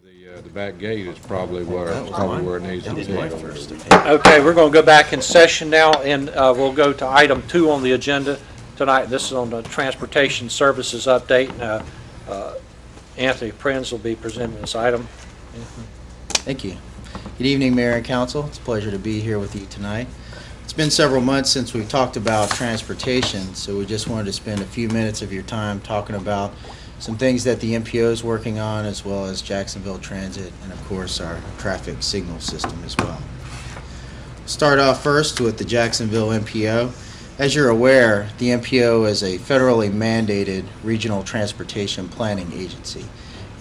The back gate is probably where it needs to be. Okay, we're going to go back in session now, and we'll go to item 2 on the agenda tonight. This is on the transportation services update. Anthony Prinz will be presenting this item. Thank you. Good evening, Mayor and Council. It's a pleasure to be here with you tonight. It's been several months since we talked about transportation, so we just wanted to spend a few minutes of your time talking about some things that the MPO is working on, as well as Jacksonville Transit, and of course our traffic signal system as well. Start off first with the Jacksonville MPO. As you're aware, the MPO is a federally mandated regional transportation planning agency,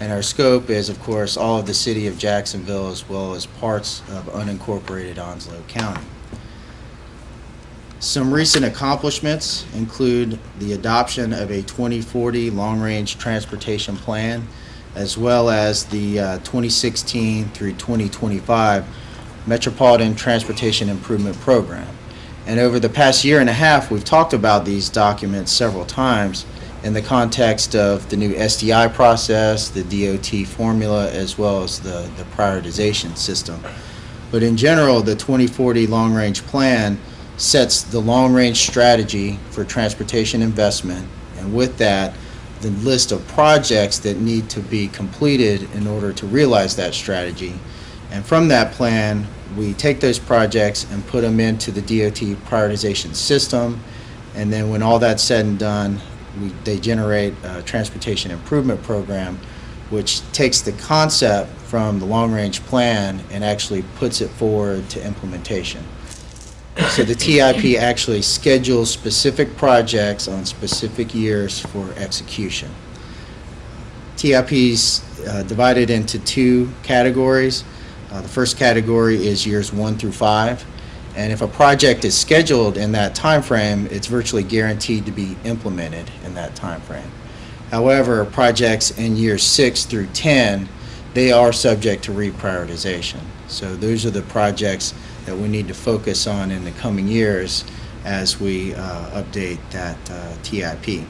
and our scope is, of course, all of the city of Jacksonville as well as parts of unincorporated Onslow County. Some recent accomplishments include the adoption of a 2040 long-range transportation plan, as well as the 2016 through 2025 Metropolitan Transportation Improvement Program. And over the past year and a half, we've talked about these documents several times in the context of the new SDI process, the DOT formula, as well as the prioritization system. But in general, the 2040 long-range plan sets the long-range strategy for transportation investment, and with that, the list of projects that need to be completed in order to realize that strategy. And from that plan, we take those projects and put them into the DOT prioritization system, and then when all that's said and done, they generate a transportation improvement program, which takes the concept from the long-range plan and actually puts it forward to implementation. So the TIP actually schedules specific projects on specific years for execution. TIP's divided into 2 categories. The first category is years 1 through 5, and if a project is scheduled in that time frame, it's virtually guaranteed to be implemented in that time frame. However, projects in years 6 through 10, they are subject to reprioritization. So those are the projects that we need to focus on in the coming years as we update that TIP.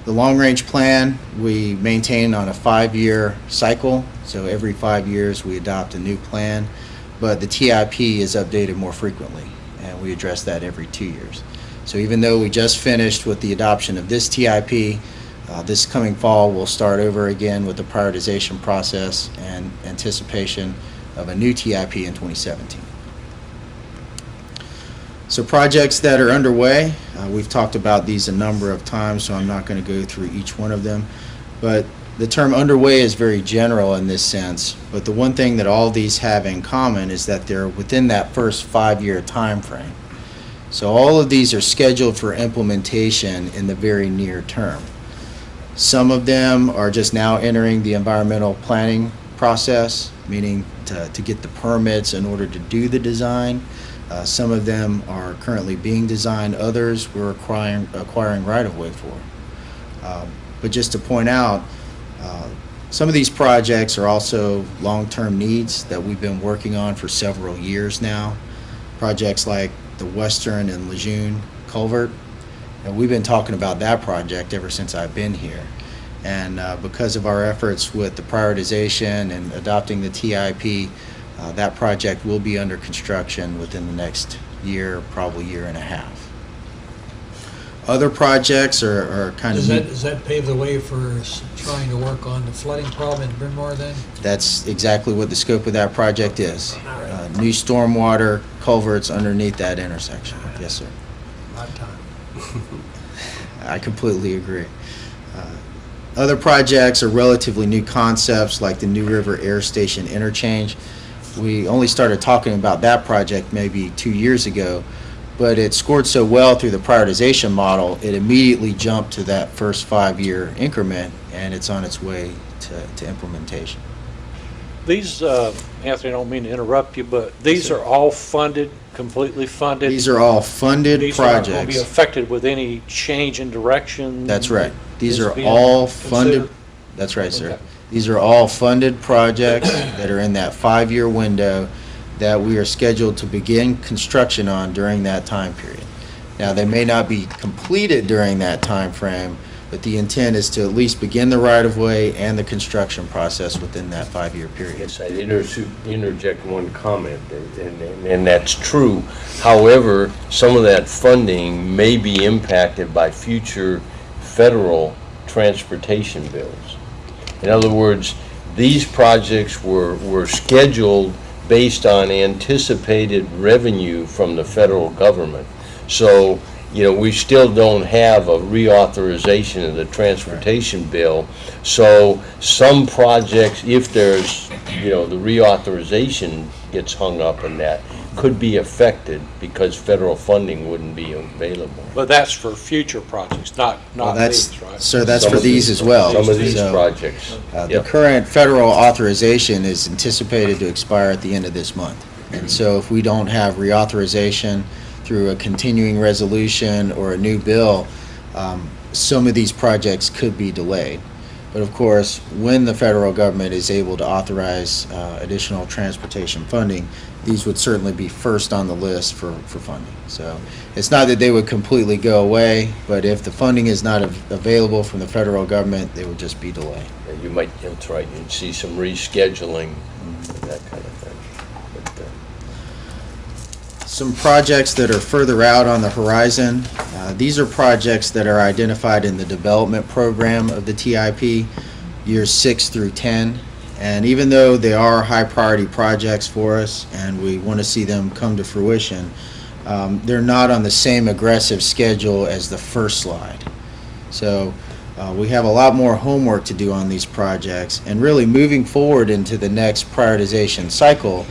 The long-range plan we maintain on a 5-year cycle, so every 5 years we adopt a new plan, but the TIP is updated more frequently, and we address that every 2 years. So even though we just finished with the adoption of this TIP, this coming fall we'll start over again with the prioritization process and anticipation of a new TIP in 2017. So projects that are underway, we've talked about these a number of times, so I'm not going to go through each one of them. But the term underway is very general in this sense, but the one thing that all these have in common is that they're within that first 5-year time frame. So all of these are scheduled for implementation in the very near term. Some of them are just now entering the environmental planning process, meaning to get the permits in order to do the design. Some of them are currently being designed, others we're acquiring right-of-way for. But just to point out, some of these projects are also long-term needs that we've been working on for several years now. Projects like the Western and Lejeune culvert, and we've been talking about that project ever since I've been here. And because of our efforts with the prioritization and adopting the TIP, that project will be under construction within the next year, probably year and a half. Other projects are kind of... Does that pave the way for trying to work on the flooding problem in Bryn Mawr then? That's exactly what the scope of that project is. New stormwater culverts underneath that intersection. Yes, sir. A lot of time. I completely agree. Other projects are relatively new concepts like the New River Air Station interchange. We only started talking about that project maybe 2 years ago, but it scored so well through the prioritization model, it immediately jumped to that first 5-year increment, and it's on its way to implementation. These, Anthony, I don't mean to interrupt you, but these are all funded, completely funded? These are all funded these projects. These aren't going to be affected with any change in direction? That's right. These are all funded. That's right, sir. Okay. These are all funded projects that are in that 5-year window that we are scheduled to begin construction on during that time period. Now, they may not be completed during that time frame, But the intent is to at least begin the right-of-way and the construction process within that 5-year period. Yes, I'd interject one comment, and that's true. However, some of that funding may be impacted by future federal transportation bills. In other words, these projects were scheduled based on anticipated revenue from the federal government. So, you know, we still don't have a reauthorization of the transportation bill. So some projects, if there's, you know, the reauthorization gets hung up in that, could be affected because federal funding wouldn't be available. But that's for future projects, not these, right? Sir, that's Some for of these as well. Some of these So, projects. The Yep. current federal authorization is anticipated to expire at the end of this month. And so if we don't have reauthorization through a continuing resolution or a new bill, some of these projects could be delayed. But of course, when the federal government is able to authorize additional transportation funding, these would certainly be first on the list for funding. So it's not that they would completely go away, but if the funding is not available from the federal government, they would just be delayed. You might, that's right, you'd see some rescheduling, that kind of thing. But, Some projects that are further out on the horizon, these are projects that are identified in the development program of the TIP, years 6 through 10. And even though they are high priority projects for us and we want to see them come to fruition, they're not on the same aggressive schedule as the first slide. So we have a lot more homework to do on these projects, and really moving forward into the next prioritization cycle,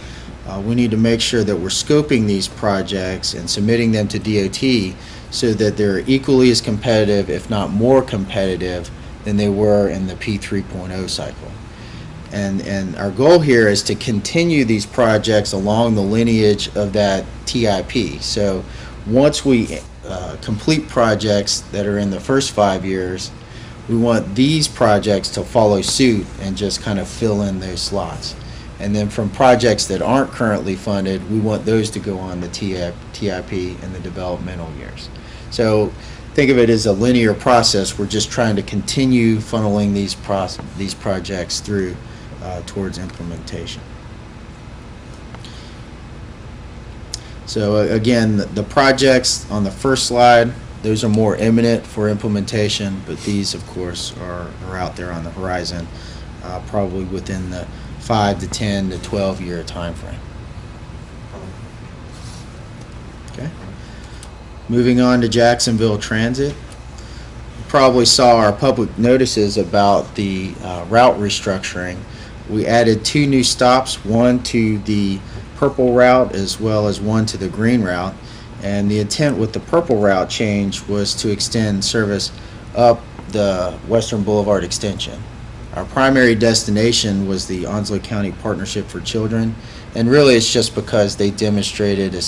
we need to make sure that we're scoping these projects and submitting them to DOT so that they're equally as competitive, if not more competitive, than they were in the P 3.0 cycle. And our goal here is to continue these projects along the lineage of that TIP. So once we complete projects that are in the first 5 years, we want these projects to follow suit and just kind of fill in those slots. And then from projects that aren't currently funded, we want those to go on the TIP in the developmental years. So think of it as a linear process. We're just trying to continue funneling these projects through towards implementation. So again, the projects on the first slide, those are more imminent for implementation, but these of course are out there on the horizon, probably within the 5 to 10 to 12 year time frame. Okay. Moving on to Jacksonville Transit. You probably saw our public notices about the route restructuring. We added 2 new stops, one to the purple route as well as one to the green route. And the intent with the purple route change was to extend service up the Western Boulevard extension. Our primary destination was the Onslow County Partnership for Children, and really it's just because they demonstrated a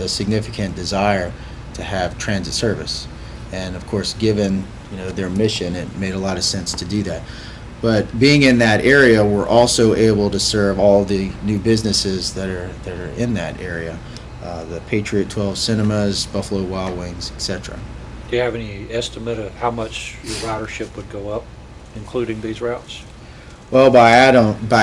significant desire to have transit service. And of course, given their mission, it made a lot of sense to do that. But being in that area, we're also able to serve all the new businesses that are in that area, the Patriot 12 Cinemas, Buffalo Wild Wings, etc. Do you have any estimate of how much your ridership would go up, including these routes? Well, by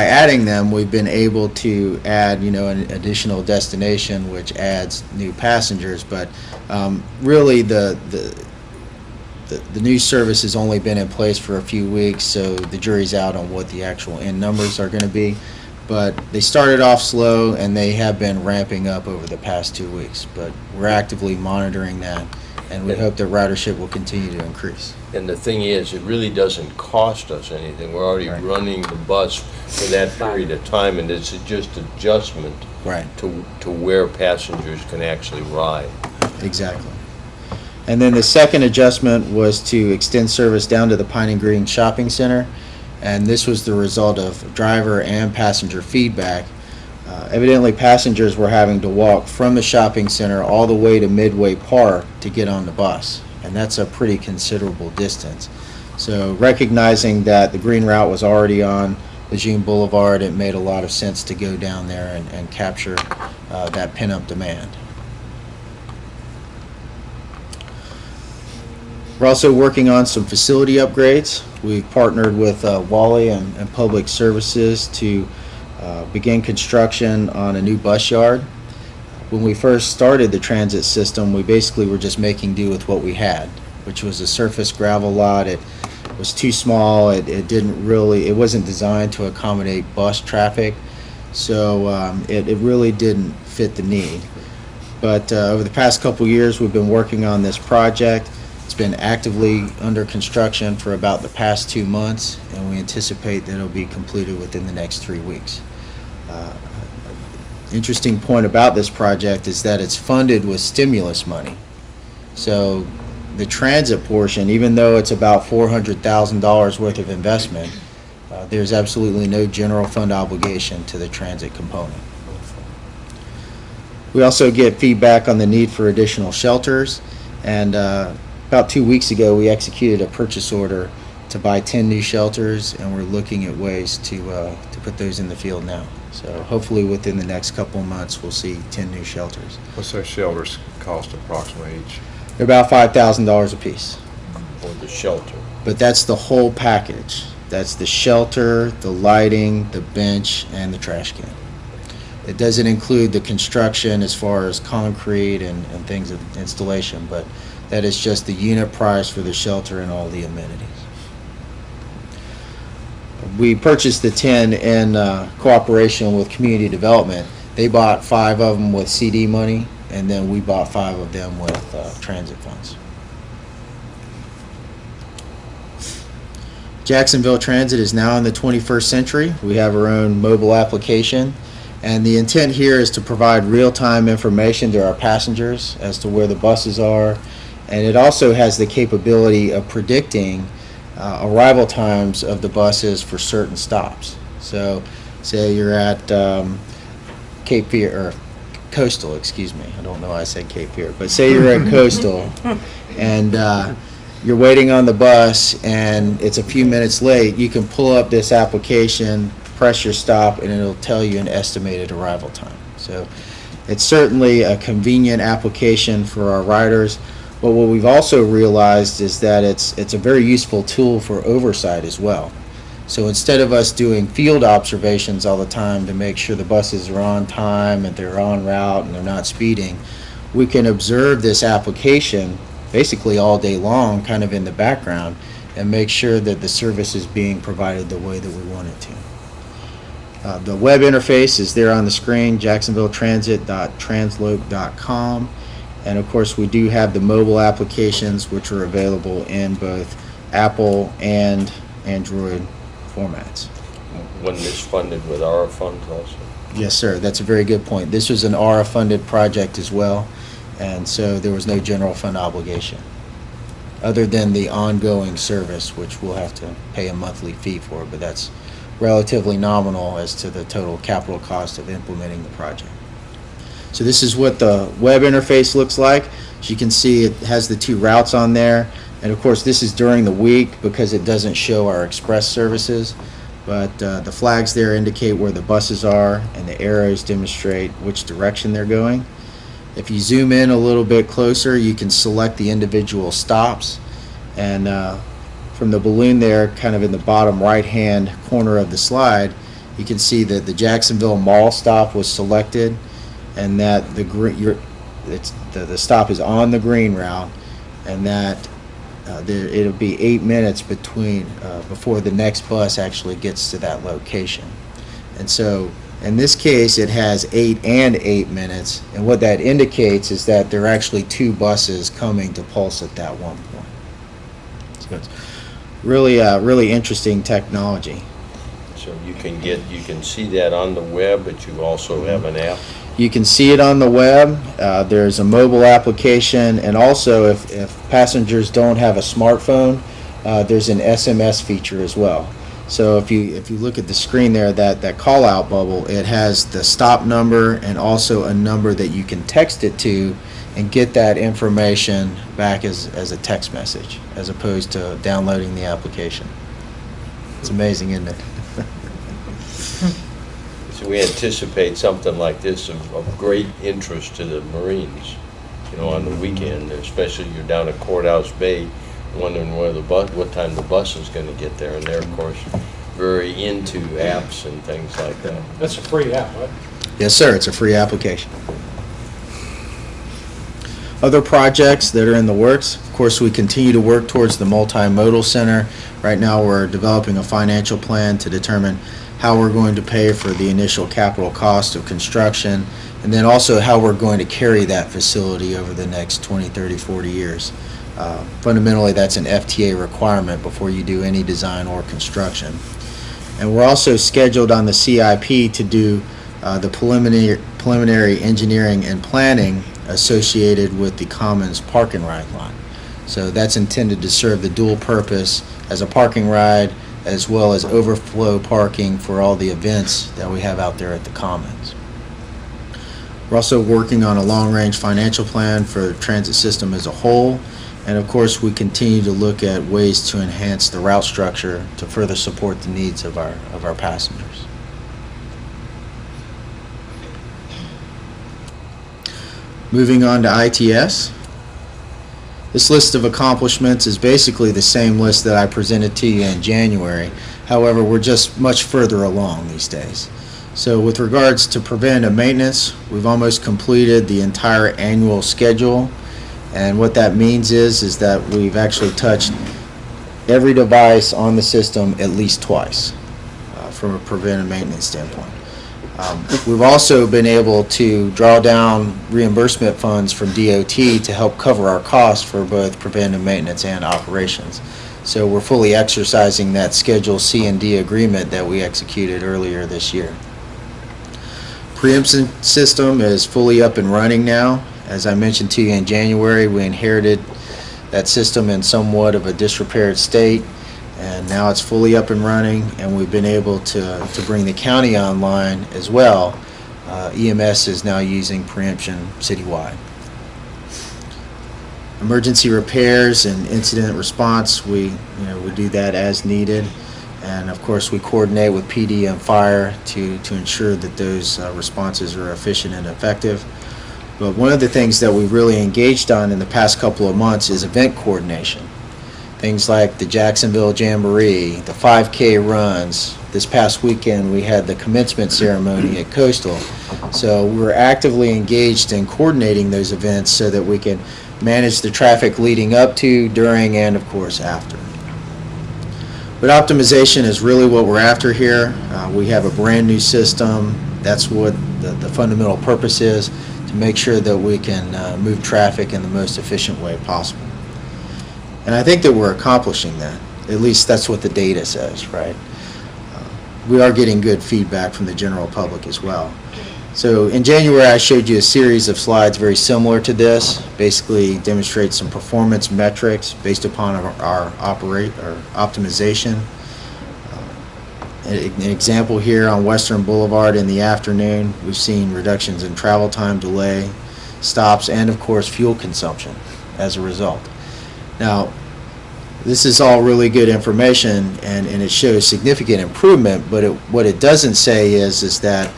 adding them, we've been able to add, an additional destination, which adds new passengers. But really, the new service has only been in place for a few weeks, so the jury's out on what the actual end numbers are going to be. But they started off slow, and they have been ramping up over the past 2 weeks. But we're actively monitoring that, and we hope that ridership will continue to increase. And the thing is, it really doesn't cost us anything. We're already running the bus for that period of time, and it's just adjustment to where passengers can actually ride. Exactly. And then the second adjustment was to extend service down to the Pine and Green Shopping Center, and this was the result of driver and passenger feedback. Evidently, passengers were having to walk from the shopping center all the way to Midway Park to get on the bus, and that's a pretty considerable distance. So recognizing that the green route was already on Lejeune Boulevard, it made a lot of sense to go down there and capture that pin-up demand. We're also working on some facility upgrades. We've partnered with Wally and Public Services to begin construction on a new bus yard. When we first started the transit system, we basically were just making do with what we had, which was a surface gravel lot. It was too small. It wasn't designed to accommodate bus traffic, so it really didn't fit the need. But over the past couple years, we've been working on this project. It's been actively under construction for about the past 2 months, and we anticipate that it'll be completed within the next 3 weeks. Interesting point about this project is that it's funded with stimulus money. So the transit portion, even though it's about $400,000 worth of investment, there's absolutely no general fund obligation to the transit component. We also get feedback on the need for additional shelters, and about 2 weeks ago we executed a purchase order to buy 10 new shelters, and we're looking at ways to put those in the field now. So hopefully within the next couple of months we'll see 10 new shelters. What's those shelters cost approximately each? They're about $5,000 a piece. For the shelter. But that's the whole package. That's the shelter, the lighting, the bench, and the trash can. It doesn't include the construction as far as concrete and things of installation, but that is just the unit price for the shelter and all the amenities. We purchased the 10 in cooperation with community development. They bought 5 of them with CD money, and then we bought 5 of them with transit funds. Jacksonville Transit is now in the 21st century. We have our own mobile application, and the intent here is to provide real-time information to our passengers as to where the buses are, and it also has the capability of predicting arrival times of the buses for certain stops. So say you're at Cape Fear, or Coastal, excuse me. I don't know why I said Cape Fear, but say you're at Coastal and you're waiting on the bus and it's a few minutes late, you can pull up this application, press your stop, and it'll tell you an estimated arrival time. So it's certainly a convenient application for our riders. But what we've also realized is that it's a very useful tool for oversight as well. So instead of us doing field observations all the time to make sure the buses are on time and they're on route and they're not speeding, we can observe this application basically all day long, kind of in the background, and make sure that the service is being provided the way that we want it to. The web interface is there on the screen, jacksonvilletransit.transloc.com. And of course, we do have the mobile applications, which are available in both Apple and Android formats. Wasn't this funded with ARA funds also? Yes, sir. That's a very good point. This was an ARA-funded project as well, and so there was no general fund obligation, other than the ongoing service, which we'll have to pay a monthly fee for, but that's relatively nominal as to the total capital cost of implementing the project. So this is what the web interface looks like. As you can see, it has the 2 routes on there. And of course, this is during the week because it doesn't show our express services. But the flags there indicate where the buses are, and the arrows demonstrate which direction they're going. If you zoom in a little bit closer, you can select the individual stops. And from the balloon there, kind of in the bottom right-hand corner of the slide, you can see that the Jacksonville Mall stop was selected, and that the stop is on the green route, and that it'll be 8 minutes before the next bus actually gets to that location. And so in this case it has 8 and 8 minutes, and what that indicates is that there are actually 2 buses coming to pulse at that one point. So it's really interesting technology. So you can see that on the web, but you also have an app. You can see it on the web. There's a mobile application, and also if passengers don't have a smartphone, there's an SMS feature as well. So if you look at the screen there, that call out bubble, it has the stop number and also a number that you can text it to and get that information back as a text message, as opposed to downloading the application. It's amazing, isn't it? So we anticipate something like this of great interest to the Marines, on the weekend, especially you're down at Courthouse Bay wondering where what time the bus is going to get there, and they're of course very into apps and things like that. That's a free app, right? Yes, sir. It's a free application. Other projects that are in the works, of course, we continue to work towards the multimodal center. Right now, we're developing a financial plan to determine how we're going to pay for the initial capital cost of construction, and then also how we're going to carry that facility over the next 20, 30, 40 years. Fundamentally, that's an FTA requirement before you do any design or construction. And we're also scheduled on the CIP to do the preliminary engineering and planning associated with the Commons park and ride lot. So that's intended to serve the dual purpose as a parking ride as well as overflow parking for all the events that we have out there at the Commons. We're also working on a long-range financial plan for the transit system as a whole, and of course we continue to look at ways to enhance the route structure to further support the needs of our passengers. Moving on to ITS. This list of accomplishments is basically the same list that I presented to you in January. However, we're just much further along these days. So with regards to preventive maintenance, we've almost completed the entire annual schedule. And what that means is that we've actually touched every device on the system at least twice from a preventive maintenance standpoint. We've also been able to draw down reimbursement funds from DOT to help cover our costs for both preventive maintenance and operations. So we're fully exercising that Schedule C and D agreement that we executed earlier this year. Preemption system is fully up and running now. As I mentioned to you in January, we inherited that system in somewhat of a disrepaired state, and now it's fully up and running, and we've been able to bring the county online as well. EMS is now using preemption citywide. Emergency repairs and incident response, we do that as needed, and of course we coordinate with PD and fire to ensure that those responses are efficient and effective. But one of the things that we've really engaged on in the past couple of months is event coordination. Things like the Jacksonville Jamboree, the 5K runs. This past weekend we had the commencement ceremony at Coastal. So we're actively engaged in coordinating those events so that we can manage the traffic leading up to, during, and of course after. But optimization is really what we're after here. We have a brand new system. That's what the fundamental purpose is, to make sure that we can move traffic in the most efficient way possible. And I think that we're accomplishing that. At least that's what the data says, right? We are getting good feedback from the general public as well. So in January I showed you a series of slides very similar to this, basically demonstrate some performance metrics based upon our optimization. An example here on Western Boulevard in the afternoon, we've seen reductions in travel time, delay, stops, and of course fuel consumption as a result. Now, this is all really good information, and it shows significant improvement, but what it doesn't say is that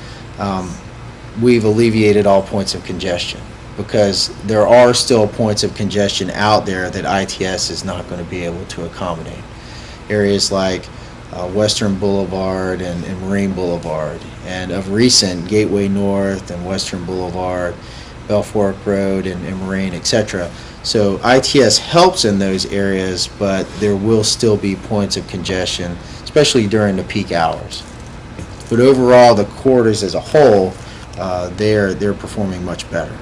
we've alleviated all points of congestion, because there are still points of congestion out there that ITS is not going to be able to accommodate. Areas like Western Boulevard and Marine Boulevard, and of recent Gateway North and Western Boulevard, Belfork Road and Marine, etc. So ITS helps in those areas, but there will still be points of congestion, especially during the peak hours. But overall, the corridors as a whole, they're performing much better.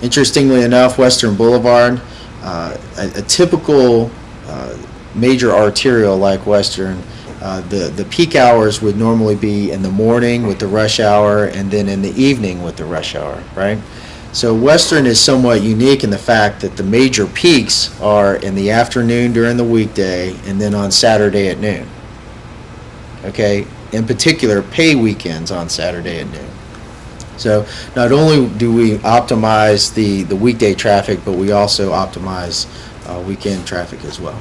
Interestingly enough, Western Boulevard, a typical major arterial like Western, the peak hours would normally be in the morning with the rush hour, and then in the evening with the rush hour, right? So Western is somewhat unique in the fact that the major peaks are in the afternoon during the weekday and then on Saturday at noon. Okay, in particular, pay weekends on Saturday at noon. So not only do we optimize the weekday traffic, but we also optimize weekend traffic as well.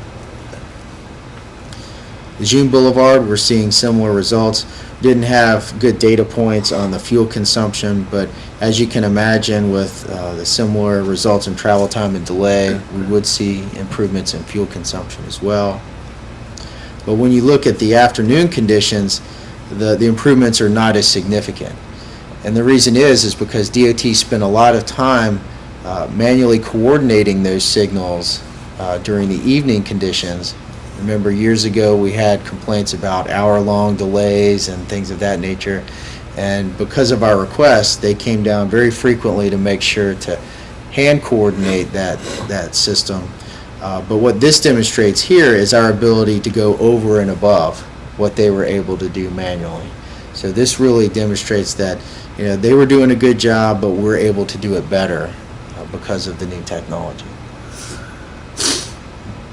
Lejeune Boulevard, we're seeing similar results. Didn't have good data points on the fuel consumption, but as you can imagine with the similar results in travel time and delay, we would see improvements in fuel consumption as well. But when you look at the afternoon conditions, the improvements are not as significant. And the reason is because DOT spent a lot of time manually coordinating those signals during the evening conditions. Remember, years ago we had complaints about hour-long delays and things of that nature, and because of our request, they came down very frequently to make sure to hand coordinate that system. But what this demonstrates here is our ability to go over and above what they were able to do manually. So this really demonstrates that they were doing a good job, but we're able to do it better because of the new technology.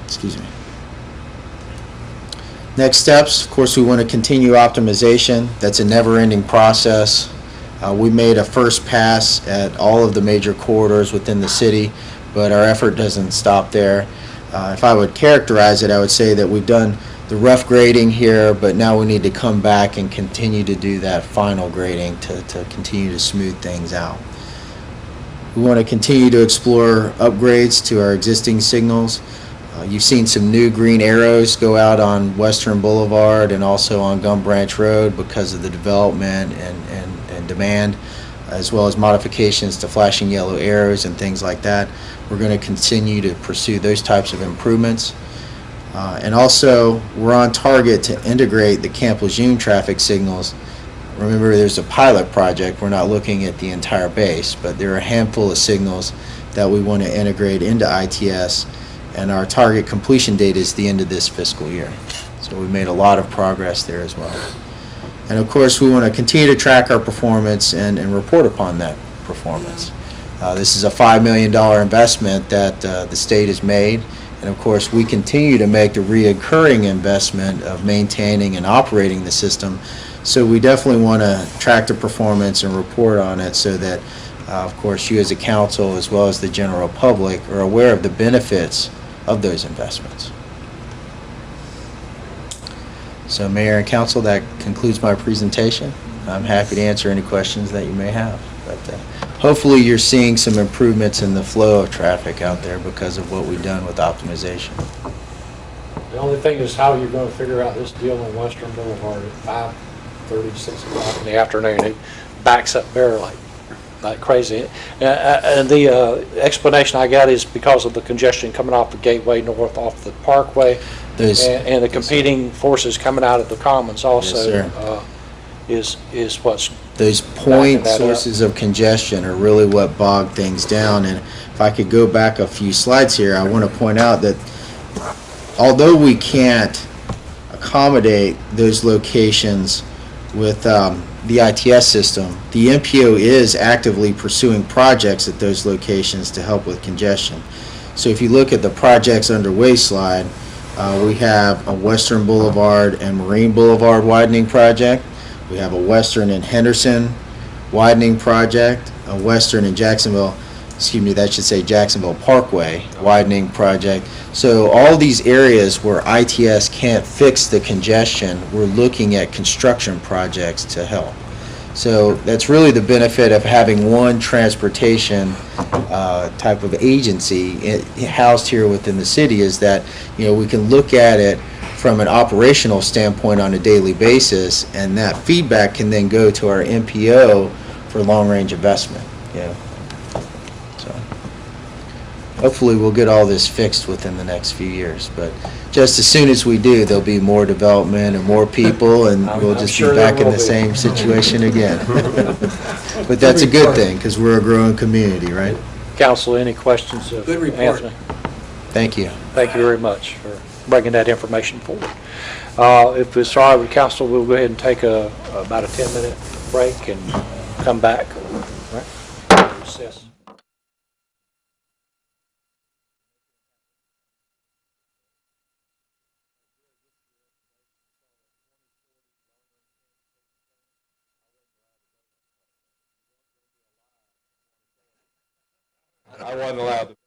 Excuse me. Next steps, of course, we want to continue optimization. That's a never-ending process. We made a first pass at all of the major corridors within the city, but our effort doesn't stop there. If I would characterize it, I would say that we've done the rough grading here, but now we need to come back and continue to do that final grading to continue to smooth things out. We want to continue to explore upgrades to our existing signals. You've seen some new green arrows go out on Western Boulevard and also on Gum Branch Road because of the development and demand, as well as modifications to flashing yellow arrows and things like that. We're going to continue to pursue those types of improvements. And also, we're on target to integrate the Camp Lejeune traffic signals. Remember, there's a pilot project. We're not looking at the entire base, but there are a handful of signals that we want to integrate into ITS, and our target completion date is the end of this fiscal year. So we've made a lot of progress there as well. And of course, we want to continue to track our performance and report upon that performance. This is a $5 million investment that the state has made, and of course, we continue to make the reoccurring investment of maintaining and operating the system. So we definitely want to track the performance and report on it so that, of course, you as a council as well as the general public are aware of the benefits of those investments. So Mayor and Council, that concludes my presentation. I'm happy to answer any questions that you may have. But hopefully you're seeing some improvements in the flow of traffic out there because of what we've done with optimization. The only thing is how you're going to figure out this deal on Western Boulevard at 5:30, 6 o'clock in the afternoon. It backs up barely. Like crazy. And the explanation I got is because of the congestion coming off the Gateway North, off the Parkway, and the competing forces coming out of the Commons also. Yes, is what's those point sources of congestion are really what bog things down. And if I could go back a few slides here, I want to point out that although we can't accommodate those locations with the ITS system, the MPO is actively pursuing projects at those locations to help with congestion. So if you look at the projects underway slide, we have a Western Boulevard and Marine Boulevard widening project. We have a Western and Henderson widening project, a Western and Jacksonville, excuse me, that should say Jacksonville Parkway widening project. So all these areas where ITS can't fix the congestion, we're looking at construction projects to help. So that's really the benefit of having one transportation type of agency housed here within the city, is that we can look at it from an operational standpoint on a daily basis, and that feedback can then go to our MPO for long-range investment. So hopefully we'll get all this fixed within the next few years, but just as soon as we do, there'll be more development and more people, and we'll just be back in the same situation again. But that's a good thing, because we're a growing community, right? Council, any questions of Good report. Anthony? Thank you. Thank you very much for bringing that information forward. If it's all right with council, we'll go ahead and take about a 10-minute break and come back. All right? Recess. I wasn't allowed to.